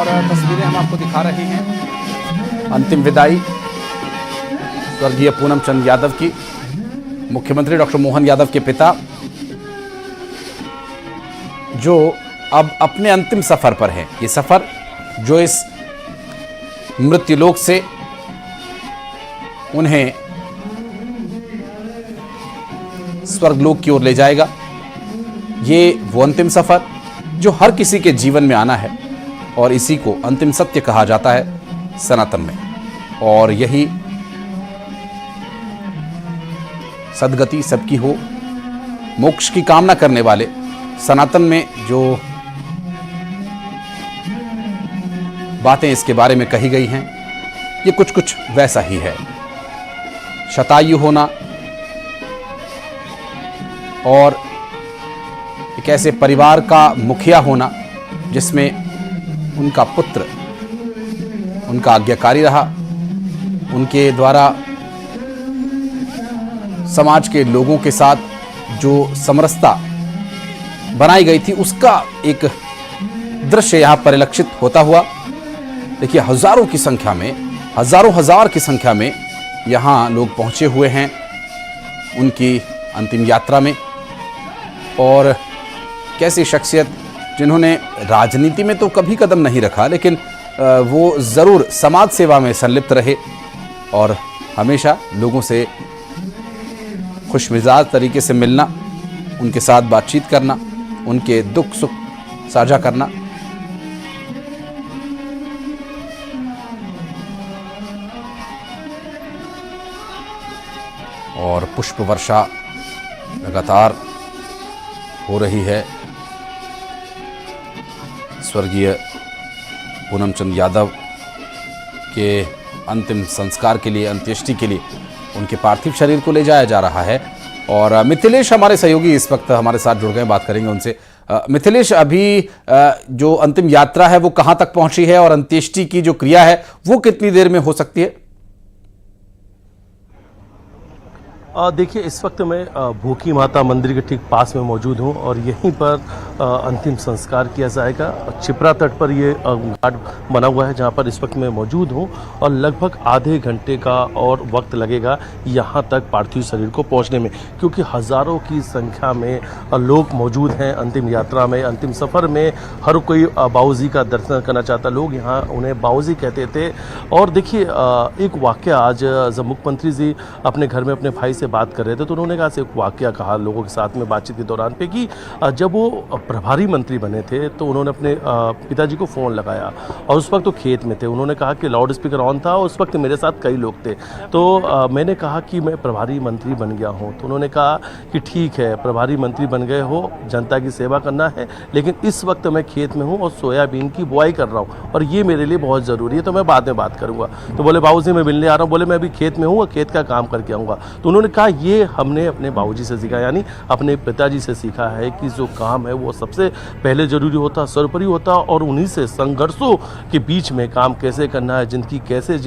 तस्वीरें हम आपको दिखा रहे हैं अंतिम विदाई स्वर्गीय पूनम चंद यादव की। मुख्यमंत्री डॉक्टर मोहन यादव के पिता जो अब अपने अंतिम सफर पर हैं। ये सफर जो इस मृत्युलोक से उन्हें स्वर्गलोक की ओर ले जाएगा। ये वो अंतिम सफर जो हर किसी के जीवन में आना है और इसी को अंतिम सत्य कहा जाता है सनातन में। और यही सद्गति सबकी हो, मोक्ष की कामना करने वाले सनातन में जो बातें इसके बारे में कही गई हैं, ये कुछ कुछ वैसा ही है। शतायु होना और एक ऐसे परिवार का मुखिया होना जिसमें उनका पुत्र उनका आज्ञाकारी रहा, उनके द्वारा समाज के लोगों के साथ जो समरसता बनाई गई थी उसका एक दृश्य यहां परिलक्षित होता हुआ। देखिए, हजारों की संख्या में, हजार की संख्या में यहां लोग पहुंचे हुए हैं उनकी अंतिम यात्रा में। और कैसी शख्सियत जिन्होंने राजनीति में तो कभी कदम नहीं रखा, लेकिन वो ज़रूर समाज सेवा में संलिप्त रहे और हमेशा लोगों से खुशमिजाज तरीके से मिलना, उनके साथ बातचीत करना, उनके दुख सुख साझा करना। और पुष्प वर्षा लगातार हो रही है स्वर्गीय पूनम चंद यादव के अंतिम संस्कार के लिए, अंत्येष्टि के लिए उनके पार्थिव शरीर को ले जाया जा रहा है। और मिथिलेश हमारे सहयोगी इस वक्त हमारे साथ जुड़ गए, बात करेंगे उनसे। मिथिलेश, अभी जो अंतिम यात्रा है वो कहाँ तक पहुंची है और अंत्येष्टि की जो क्रिया है वो कितनी देर में हो सकती है? देखिए, इस वक्त मैं भूखी माता मंदिर के ठीक पास में मौजूद हूं और यहीं पर अंतिम संस्कार किया जाएगा। छिपरा तट पर ये घाट बना हुआ है जहां पर इस वक्त मैं मौजूद हूं और लगभग आधे घंटे का और वक्त लगेगा यहां तक पार्थिव शरीर को पहुंचने में, क्योंकि हज़ारों की संख्या में लोग मौजूद हैं अंतिम यात्रा में, अंतिम सफ़र में। हर कोई बाबूजी का दर्शन करना चाहता, लोग यहाँ उन्हें बाबूजी कहते थे। और देखिए, एक वाक़या आज जब मुख्यमंत्री जी अपने घर में अपने भाई से बात कर रहे थे तो उन्होंने कहा से एक वाकया कहा लोगों के साथ में बातचीत के दौरान पे कि जब वो प्रभारी मंत्री बने थे तो उन्होंने अपने पिताजी को फ़ोन लगाया और उस वक्त तो खेत में थे। उन्होंने कहा कि लाउड स्पीकर ऑन था और उस वक्त मेरे साथ कई लोग थे। तो मैंने कहा कि मैं प्रभारी मंत्री बन गया हूँ। तो उन्होंने कहा कि ठीक है, प्रभारी मंत्री बन गए हो, जनता की सेवा करना है, लेकिन इस वक्त मैं खेत में हूँ और सोयाबीन की बुआई कर रहा हूँ और ये मेरे लिए बहुत ज़रूरी है, तो मैं बाद में बात करूँगा। तो बोले बाबूजी मैं मिलने आ रहा हूँ। बोले मैं अभी खेत में हूँ और खेत का काम करके आऊँगा। तो उन्होंने कहा ये हमने अपने बाबूजी से सीखा, यानी अपने पिताजी से सीखा है कि जो काम है वो सबसे पहले जरूरी होता, सर्वोपरि होता और उन्हीं से संघर्षों के बीच में काम कैसे करना है, जिंदगी कैसे जीना